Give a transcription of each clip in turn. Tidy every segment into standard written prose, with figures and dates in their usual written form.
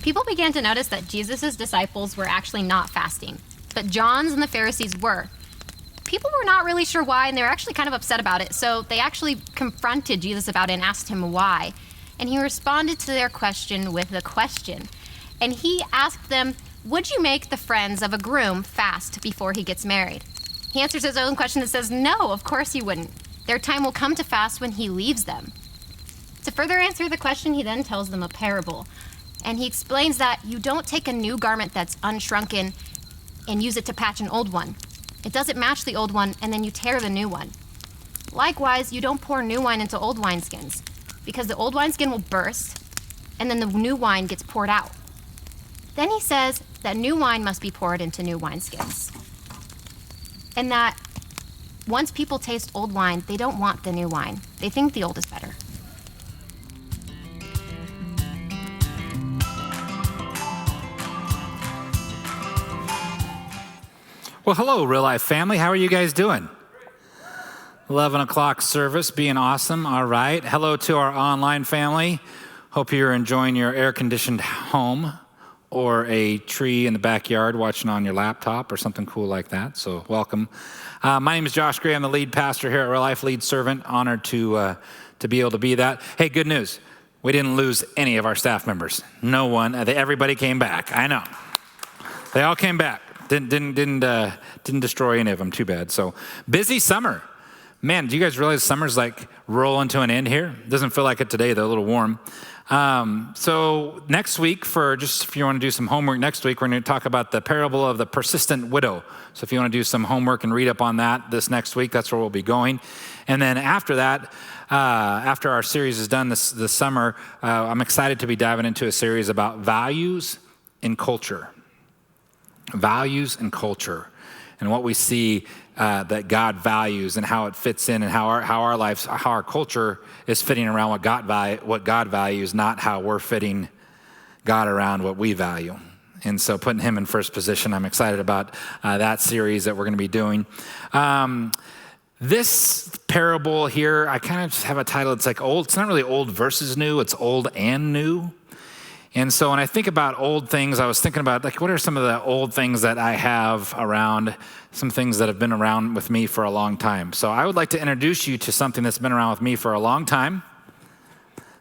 People began to notice that Jesus' disciples were actually not fasting, but John's and the Pharisees were. People were not really sure why, and they were actually kind of upset about it, so they actually confronted Jesus about it and asked him why. And he responded to their question with a question. And he asked them, would you make the friends of a groom fast before he gets married? He answers his own question and says, no, of course he wouldn't. Their time will come to fast when he leaves them. To further answer the question, he then tells them a parable. And he explains that you don't take a new garment that's unshrunken and use it to patch an old one. It doesn't match the old one, and then you tear the new one. Likewise, you don't pour new wine into old wineskins, because the old wineskin will burst, and then the new wine gets poured out. Then he says that new wine must be poured into new wineskins. And that once people taste old wine, they don't want the new wine. They think the old is better. Well, hello, Real Life family. How are you guys doing? 11 o'clock service, being awesome. All right. Hello to our online family. Hope you're enjoying your air-conditioned home or a tree in the backyard watching on your laptop or something cool like that. So welcome. My name is Josh Gray. I'm the lead pastor here at Real Life, lead servant. Honored to be able to be that. Hey, good news. We didn't lose any of our staff members. No one. Everybody came back. I know. They all came back. Didn't destroy any of them. Too bad. So busy summer. Man, do you guys realize summer's like rolling to an end here? It doesn't feel like it today, though, a little warm. So next week, if you want to do some homework next week, we're going to talk about the parable of the persistent widow. So if you want to do some homework and read up on that this next week, that's where we'll be going. And then after that, after our series is done this summer, I'm excited to be diving into a series about values and culture. Values and culture, and what we see that God values and how it fits in, and how our culture is fitting around what God values, not how we're fitting God around what we value. And so putting him in first position, I'm excited about that series that we're going to be doing. This parable here, I kind of just have a title. It's like old. It's not really old versus new. It's old and new. And so when I think about old things, I was thinking about, like, what are some of the old things that I have around, some things that have been around with me for a long time. So I would like to introduce you to something that's been around with me for a long time.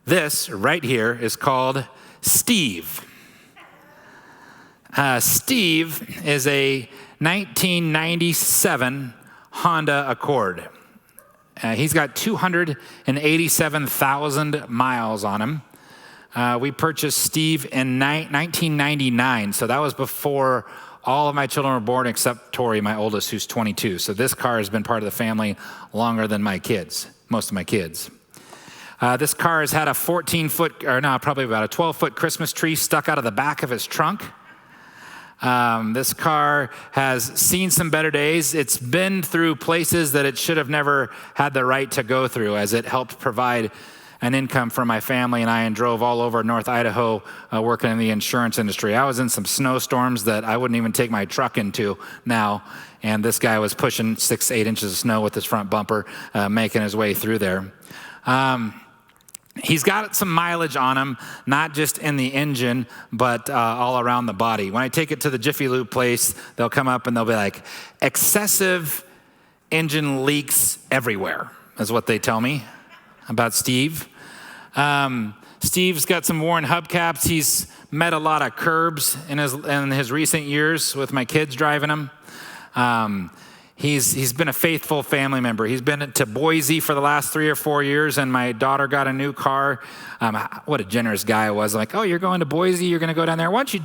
This right here is called Steve. Steve is a 1997 Honda Accord. He's got 287,000 miles on him. We purchased Steve in 1999, so that was before all of my children were born except Tori, my oldest, who's 22. So this car has been part of the family longer than most of my kids. This car has had a probably about a 12-foot Christmas tree stuck out of the back of his trunk. This car has seen some better days. It's been through places that it should have never had the right to go through, as it helped provide an income for my family and I, and drove all over North Idaho working in the insurance industry. I was in some snowstorms that I wouldn't even take my truck into now, and this guy was pushing 6 to 8 inches of snow with his front bumper, making his way through there. He's got some mileage on him, not just in the engine, but all around the body. When I take it to the Jiffy Lube place, they'll come up and they'll be like, excessive engine leaks everywhere, is what they tell me about Steve. Steve's got some worn hubcaps. He's met a lot of curbs in his recent years with my kids driving him. He's been a faithful family member. He's been to Boise for the last 3 or 4 years, and my daughter got a new car. What a generous guy I was. Like, oh, you're going to Boise? You're going to go down there? Why don't you,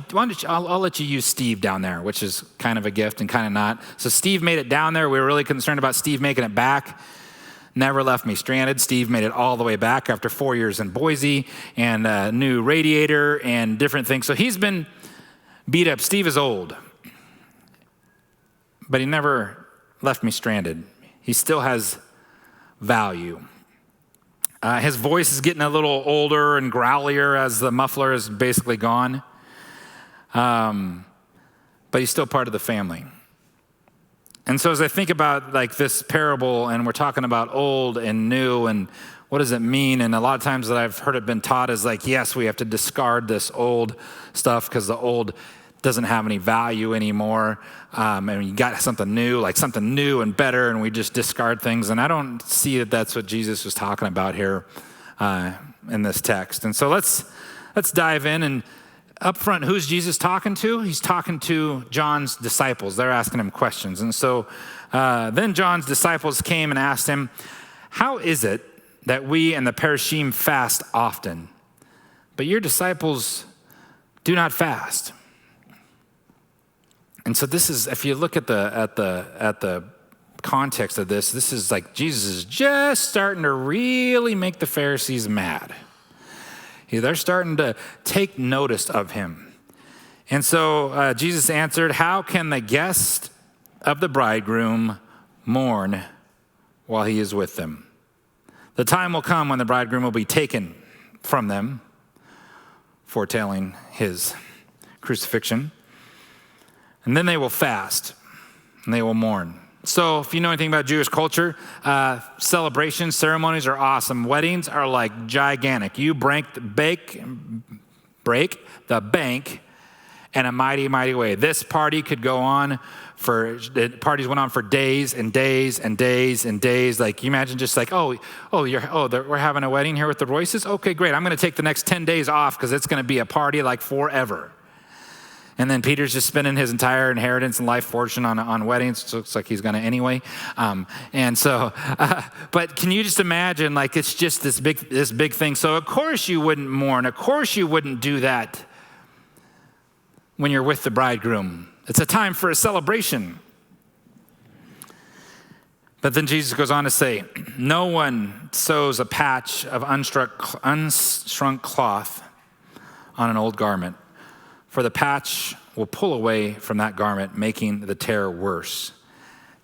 I'll let you use Steve down there, which is kind of a gift and kind of not. So Steve made it down there. We were really concerned about Steve making it back. Never left me stranded. Steve made it all the way back after 4 years in Boise, and a new radiator and different things. So he's been beat up. Steve is old, but he never left me stranded. He still has value. His voice is getting a little older and growlier as the muffler is basically gone. But he's still part of the family. And so as I think about like this parable, and we're talking about old and new, and what does it mean? And a lot of times that I've heard it been taught is like, yes, we have to discard this old stuff because the old doesn't have any value anymore. And you got something new, like something new and better, and we just discard things. And I don't see that that's what Jesus was talking about here in this text. And so let's dive in. And up front, who's Jesus talking to? He's talking to John's disciples. They're asking him questions. And so then John's disciples came and asked him, how is it that we and the Perishim fast often, but your disciples do not fast? And so this is, if you look at the context of this, this is like Jesus is just starting to really make the Pharisees mad. They're starting to take notice of him. And so Jesus answered, how can the guest of the bridegroom mourn while he is with them? The time will come when the bridegroom will be taken from them, foretelling his crucifixion. And then they will fast and they will mourn. So if you know anything about Jewish culture, celebrations, ceremonies are awesome. Weddings are like gigantic. You break the bank in a mighty, mighty way. This party could go on parties went on for days and days and days and days. Like, you imagine just like, we're having a wedding here with the Royces? Okay, great. I'm going to take the next 10 days off because it's going to be a party like forever. And then Peter's just spending his entire inheritance and life fortune on weddings. So it looks like he's going to anyway. But can you just imagine, like, it's just this big thing. So of course you wouldn't mourn. Of course you wouldn't do that when you're with the bridegroom. It's a time for a celebration. But then Jesus goes on to say, no one sews a patch of unshrunk cloth on an old garment, for the patch will pull away from that garment, making the tear worse.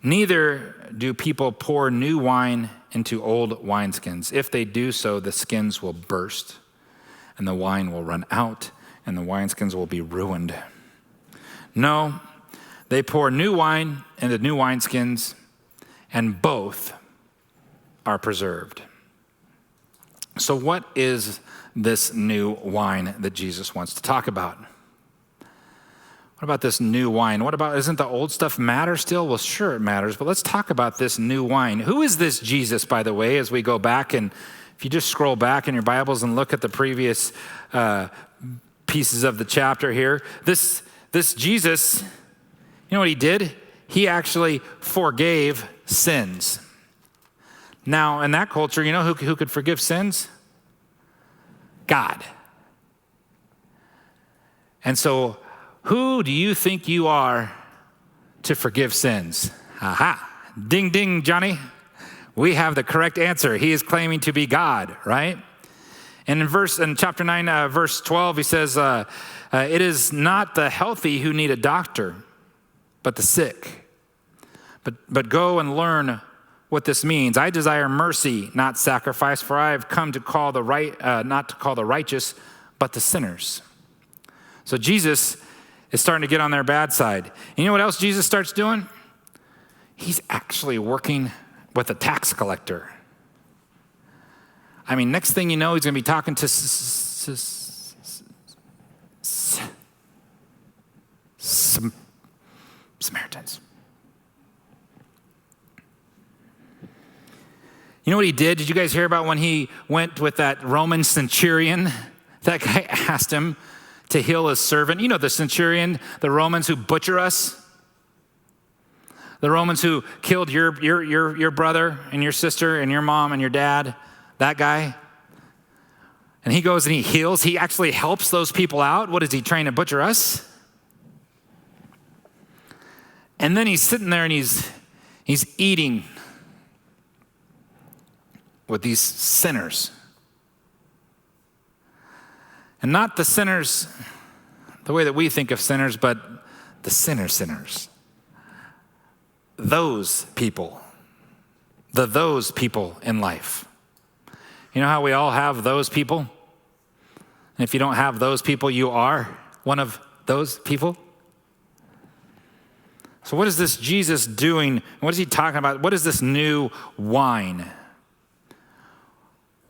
Neither do people pour new wine into old wineskins. If they do so, the skins will burst, and the wine will run out, and the wineskins will be ruined. No, they pour new wine into new wineskins, and both are preserved. So what is this new wine that Jesus wants to talk about? What about this new wine? Isn't the old stuff matter still? Well, sure it matters, but let's talk about this new wine. Who is this Jesus, by the way, as we go back? And if you just scroll back in your Bibles and look at the previous pieces of the chapter here, this Jesus, you know what he did? He actually forgave sins. Now, in that culture, you know who could forgive sins? God. And so, who do you think you are to forgive sins? Aha. Ding, ding, Johnny. We have the correct answer. He is claiming to be God, right? And in chapter 9, verse 12, he says, it is not the healthy who need a doctor, but the sick. But go and learn what this means. I desire mercy, not sacrifice, for I have come to call not to call the righteous, but the sinners. So Jesus is starting to get on their bad side. And you know what else Jesus starts doing? He's actually working with a tax collector. I mean, next thing you know, he's going to be talking to Samaritans. You know what he did? Did you guys hear about when he went with that Roman centurion? That guy asked him to heal his servant. You know the centurion, the Romans who butcher us. The Romans who killed your brother and your sister and your mom and your dad. That guy. And he goes and he heals. He actually helps those people out. What is he trying to butcher us? And then he's sitting there and he's eating with these sinners. And not the sinners the way that we think of sinners, but the sinners. Those people. Those people in life. You know how we all have those people? And if you don't have those people, you are one of those people. So what is this Jesus doing? What is he talking about? What is this new wine?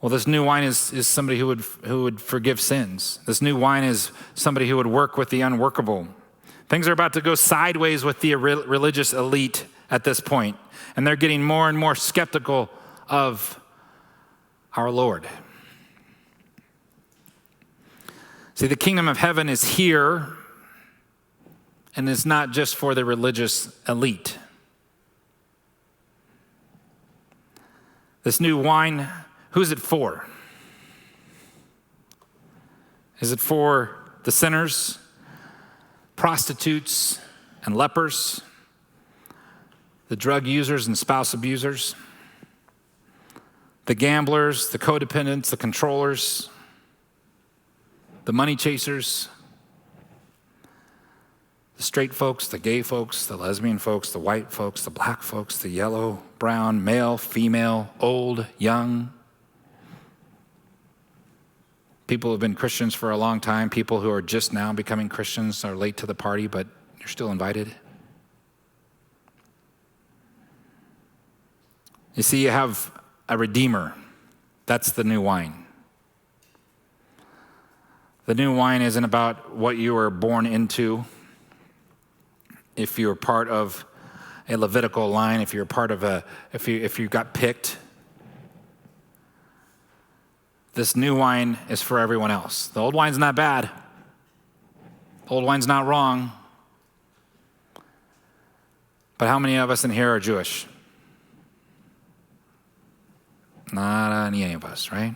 Well, this new wine is somebody who would forgive sins. This new wine is somebody who would work with the unworkable. Things are about to go sideways with the religious elite at this point, and they're getting more and more skeptical of our Lord. See, the kingdom of heaven is here, and it's not just for the religious elite. This new wine, who's it for? Is it for the sinners, prostitutes, and lepers, the drug users and spouse abusers, the gamblers, the codependents, the controllers, the money chasers, the straight folks, the gay folks, the lesbian folks, the white folks, the black folks, the yellow, brown, male, female, old, young? People who have been Christians for a long time, people who are just now becoming Christians, are late to the party, but you're still invited. You see, you have a redeemer. That's the new wine. The new wine isn't about what you were born into. If you're part of a Levitical line, if you're part of if you got picked, this new wine is for everyone else. The old wine's not bad. The old wine's not wrong. But how many of us in here are Jewish? Not any of us, right?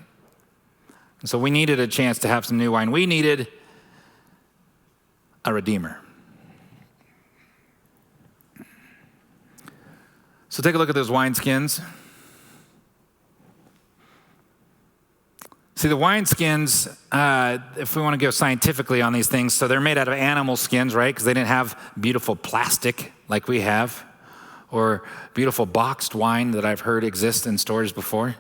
And so we needed a chance to have some new wine. We needed a redeemer. So take a look at those wineskins. See, the wineskins, if we want to go scientifically on these things, so they're made out of animal skins, right? Because they didn't have beautiful plastic like we have, or beautiful boxed wine that I've heard exists in stores before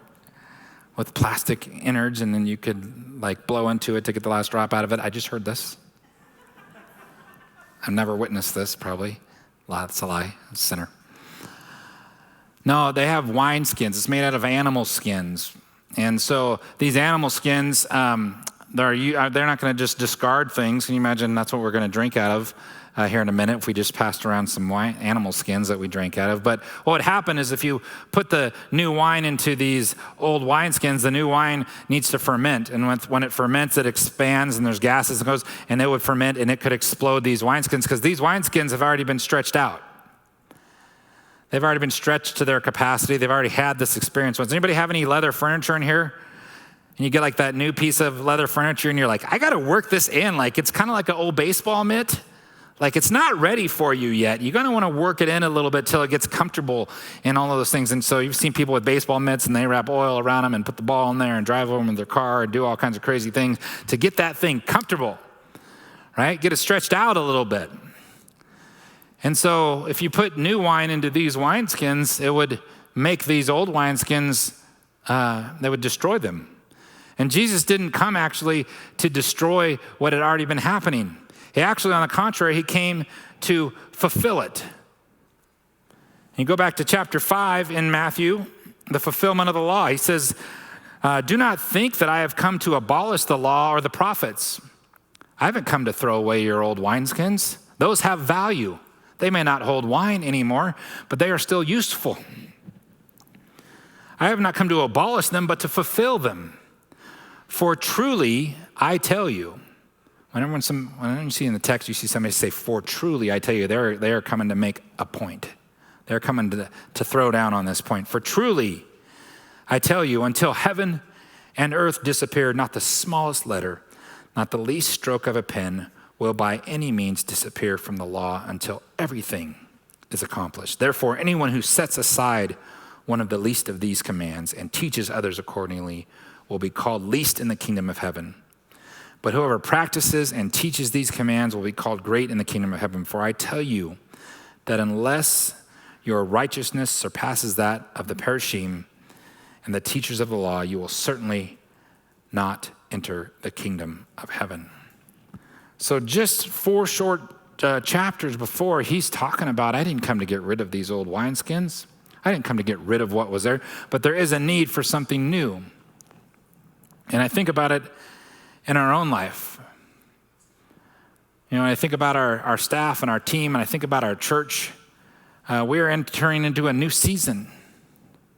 with plastic innards, and then you could like blow into it to get the last drop out of it. I just heard this. I've never witnessed this, probably. That's a lie. It's a sinner. No, they have wine skins. It's made out of animal skins. And so these animal skins, they're not going to just discard things. Can you imagine that's what we're going to drink out of here in a minute if we just passed around some animal skins that we drank out of? But what would happen is if you put the new wine into these old wine skins, the new wine needs to ferment. And when it ferments, it expands and there's gases that goes, and it would ferment and it could explode these wine skins because these wine skins have already been stretched out. They've already been stretched to their capacity. They've already had this experience. Does anybody have any leather furniture in here? And you get like that new piece of leather furniture and you're like, I got to work this in. Like it's kind of like an old baseball mitt. Like it's not ready for you yet. You're going to want to work it in a little bit till it gets comfortable and all of those things. And so you've seen people with baseball mitts and they wrap oil around them and put the ball in there and drive over them in their car and do all kinds of crazy things to get that thing comfortable, right? Get it stretched out a little bit. And so if you put new wine into these wineskins, it would make these old wineskins, they would destroy them. And Jesus didn't come actually to destroy what had already been happening. He actually, on the contrary, he came to fulfill it. You go back to chapter 5 in Matthew, the fulfillment of the law. He says, do not think that I have come to abolish the law or the prophets. I haven't come to throw away your old wineskins. Those have value. They may not hold wine anymore, but they are still useful. I have not come to abolish them, but to fulfill them. For truly, I tell you, whenever you see in the text, you see somebody say, for truly, I tell you, they are coming to make a point. They're coming to throw down on this point. For truly, I tell you, until heaven and earth disappear, not the smallest letter, not the least stroke of a pen will by any means disappear from the law until everything is accomplished. Therefore, anyone who sets aside one of the least of these commands and teaches others accordingly will be called least in the kingdom of heaven. But whoever practices and teaches these commands will be called great in the kingdom of heaven. For I tell you that unless your righteousness surpasses that of the Perishim and the teachers of the law, you will certainly not enter the kingdom of heaven. So just 4 short chapters before, he's talking about, I didn't come to get rid of these old wineskins. I didn't come to get rid of what was there, but there is a need for something new. And I think about it in our own life. When I think about our staff and our team, and I think about our church, we are entering into a new season.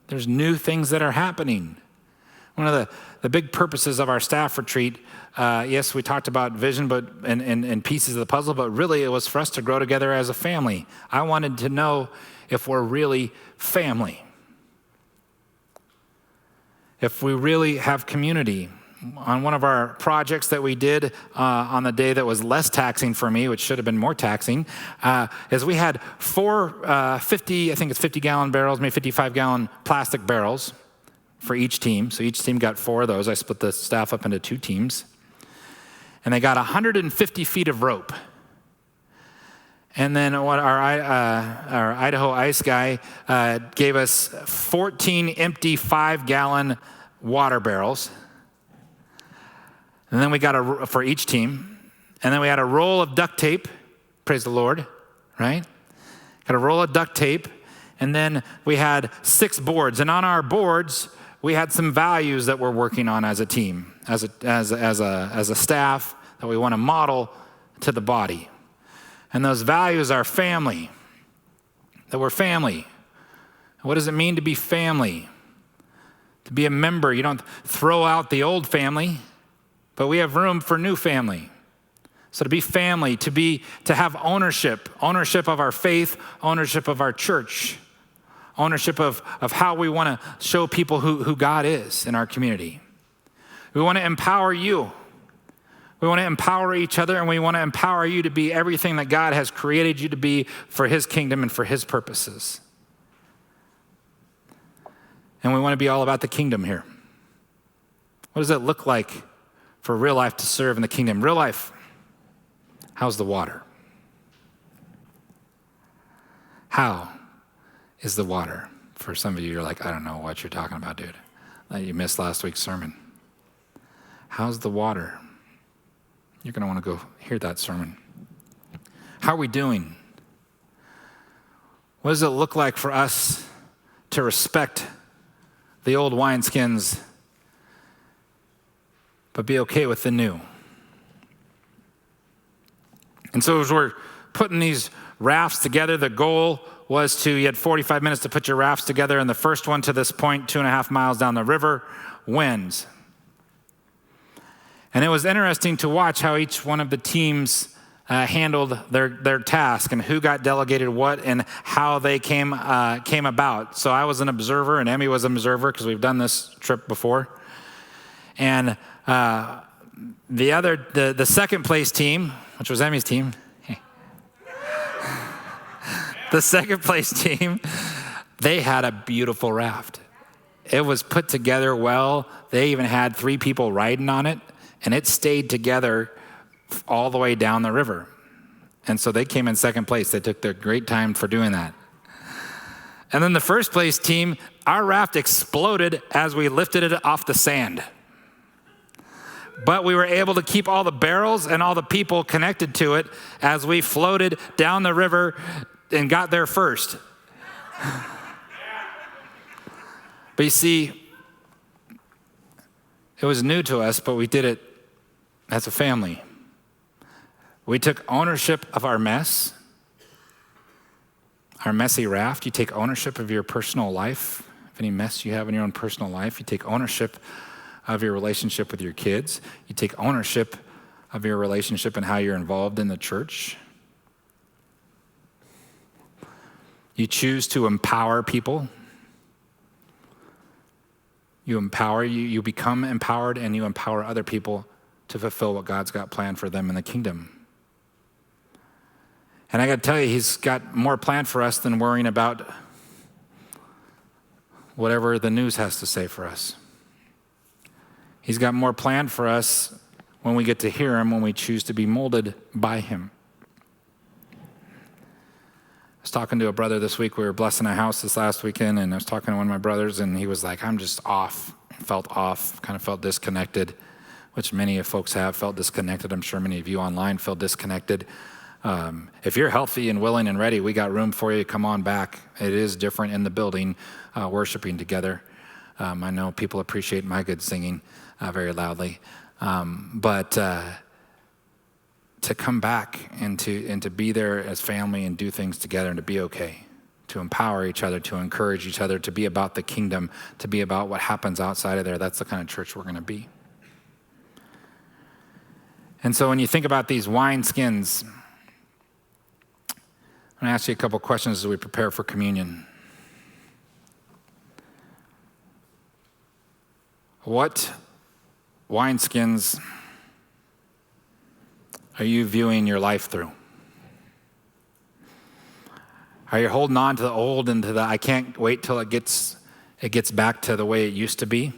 There's new things that are happening. One of the big purposes of our staff retreat, yes, we talked about vision and pieces of the puzzle, but really it was for us to grow together as a family. I wanted to know if we're really family, if we really have community. On one of our projects that we did on the day that was less taxing for me, which should have been more taxing, is we had 50-gallon barrels, maybe 55-gallon plastic barrels for each team. So each team got 4 of those. I split the staff up into 2 teams. And they got 150 feet of rope. And then what our Idaho Ice guy gave us 14 empty 5-gallon water barrels. And then we got for each team. And then we had a roll of duct tape. Praise the Lord, right? Got a roll of duct tape. And then we had 6 boards. And on our boards, we had some values that we're working on as a team, as a staff that we want to model to the body. And those values are family, that we're family. What does it mean to be family? To be a member. You don't throw out the old family, but we have room for new family. So to be family, to have ownership of our faith, ownership of our church, ownership of how we want to show people who God is in our community. We want to empower you. We want to empower each other, and we want to empower you to be everything that God has created you to be for his kingdom and for his purposes. And we want to be all about the kingdom here. What does it look like for real life to serve in the kingdom? Real life, how's the water? How is the water? For some of you, you're like, I don't know what you're talking about, dude. You missed last week's sermon. How's the water? You're going to want to go hear that sermon. How are we doing? What does it look like for us to respect the old wineskins, but be okay with the new? And so as we're putting these rafts together, the goal was you had 45 minutes to put your rafts together, and the first one to this point, 2.5 miles down the river, wins. And it was interesting to watch how each one of the teams handled their task and who got delegated what and how they came about. So I was an observer and Emmy was an observer because we've done this trip before. And the second place team, which was Emmy's team, the second place team, they had a beautiful raft. It was put together well. They even had 3 people riding on it. And it stayed together all the way down the river. And so they came in second place. They took their great time for doing that. And then the first place team, our raft exploded as we lifted it off the sand. But we were able to keep all the barrels and all the people connected to it as we floated down the river and got there first. But you see, it was new to us, but we did it as a family. We took ownership of our mess, our messy raft. You take ownership of your personal life. If any mess you have in your own personal life, you take ownership of your relationship with your kids. You take ownership of your relationship and how you're involved in the church. You choose to empower people. You become empowered, and you empower other people to fulfill what God's got planned for them in the kingdom. And I got to tell you, he's got more planned for us than worrying about whatever the news has to say for us. He's got more planned for us when we get to hear him, when we choose to be molded by him. I was talking to a brother this week. We were blessing a house this last weekend, and I was talking to one of my brothers, and he was like, I'm just off. Felt off, kind of felt disconnected, which many of folks have felt disconnected. I'm sure many of you online felt disconnected. If you're healthy and willing and ready, we got room for you. Come on back. It is different in the building, worshiping together. I know people appreciate my good singing very loudly. But to come back and to be there as family and do things together and to be okay, to empower each other, to encourage each other, to be about the kingdom, to be about what happens outside of there, that's the kind of church we're going to be. And so when you think about these wineskins, I'm going to ask you a couple questions as we prepare for communion. What wineskins are you viewing your life through? Are you holding on to the old and to the I can't wait till it gets back to the way it used to be?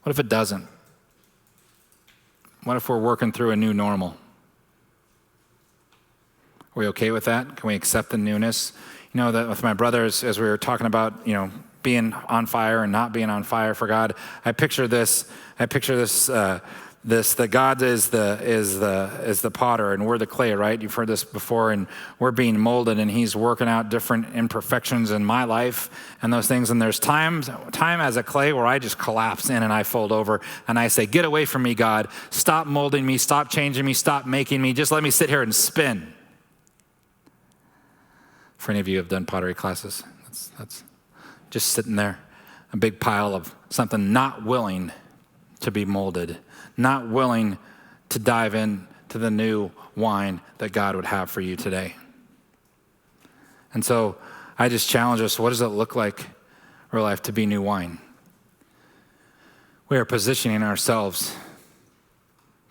What if it doesn't? What if we're working through a new normal? Are we okay with that? Can we accept the newness? You know, that with my brothers, as we were talking about, being on fire and not being on fire for God, I picture this. That God is the potter and we're the clay, right? You've heard this before, and we're being molded, and He's working out different imperfections in my life and those things. And there's time as a clay where I just collapse in and I fold over and I say, "Get away from me, God! Stop molding me! Stop changing me! Stop making me! Just let me sit here and spin." For any of you who have done pottery classes, that's just sitting there, a big pile of something, not willing to be molded, not willing to dive in to the new wine that God would have for you today. And so I just challenge us, what does it look like, real life, to be new wine? We are positioning ourselves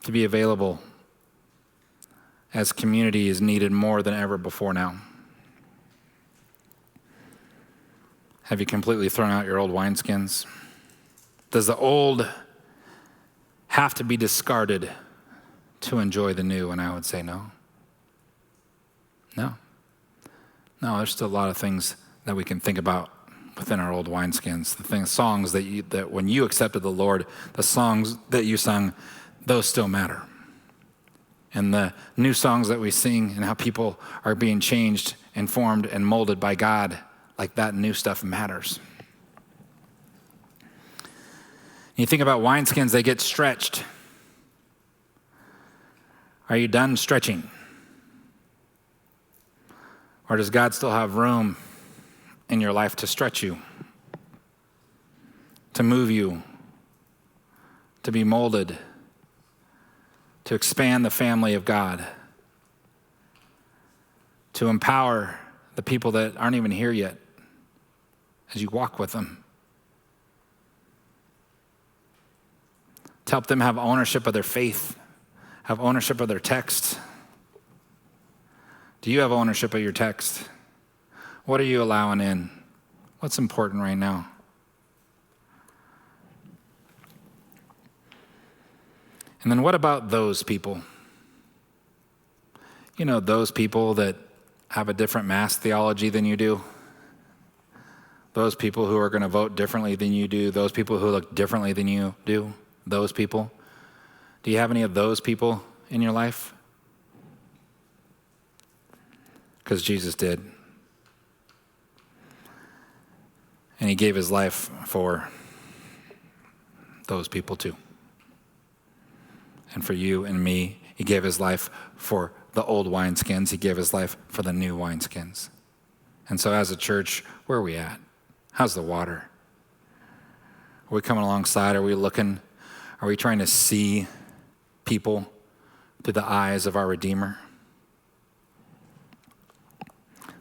to be available as community is needed more than ever before now. Have you completely thrown out your old wineskins? Does the old have to be discarded to enjoy the new? And I would say no. No, there's still a lot of things that we can think about within our old wineskins. Songs that when you accepted the Lord, the songs that you sung, those still matter. And the new songs that we sing and how people are being changed and formed and molded by God, like that new stuff matters. You think about wineskins, they get stretched. Are you done stretching? Or does God still have room in your life to stretch you, to move you, to be molded, to expand the family of God, to empower the people that aren't even here yet as you walk with them, to help them have ownership of their faith, have ownership of their text? Do you have ownership of your text? What are you allowing in? What's important right now? And then what about those people? You know, those people that have a different mass theology than you do. Those people who are going to vote differently than you do. Those people who look differently than you do. Those people. Do you have any of those people in your life? Because Jesus did. And He gave His life for those people too. And for you and me, He gave His life for the old wineskins. He gave His life for the new wineskins. And so as a church, where are we at? How's the water? Are we coming alongside? Are we looking? Are we trying to see people through the eyes of our Redeemer?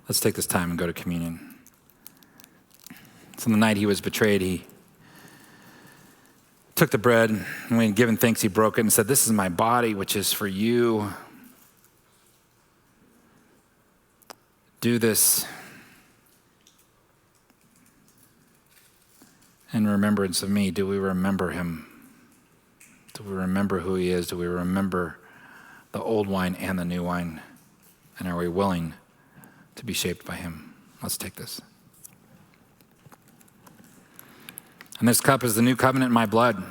Let's take this time and go to communion. So the night He was betrayed, He took the bread, and when He had given thanks, He broke it and said, "This is my body, which is for you. Do this in remembrance of me." Do we remember Him? Do we remember who He is? Do we remember the old wine and the new wine? And are we willing to be shaped by Him? Let's take this. And this cup is the new covenant in my blood.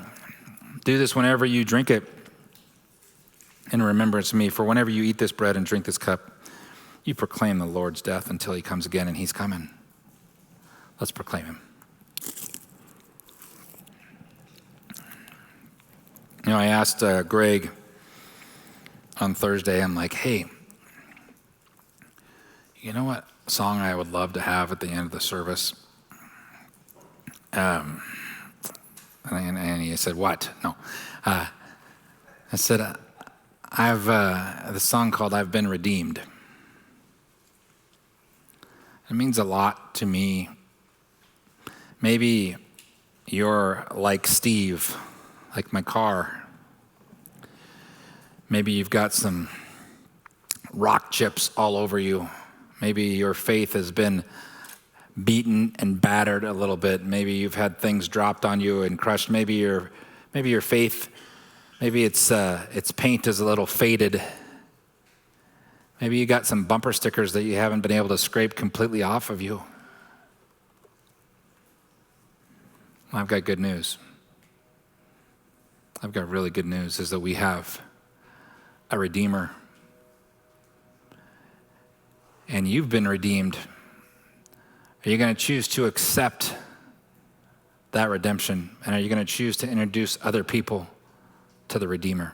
Do this whenever you drink it in remembrance of me. For whenever you eat this bread and drink this cup, you proclaim the Lord's death until he comes again, and he's coming. Let's proclaim him. I asked Greg on Thursday, I'm like, hey, you know what song I would love to have at the end of the service? And he said, what? No. I said, I have the song called I've Been Redeemed. It means a lot to me. Maybe you're like Steve, like my car. Maybe you've got some rock chips all over you. Maybe your faith has been beaten and battered a little bit. Maybe you've had things dropped on you and crushed. Maybe your faith, maybe its paint is a little faded. Maybe you got some bumper stickers that you haven't been able to scrape completely off of you. Well, I've got good news. I've got really good news, is that we have a Redeemer. And you've been redeemed. Are you going to choose to accept that redemption? And are you going to choose to introduce other people to the Redeemer?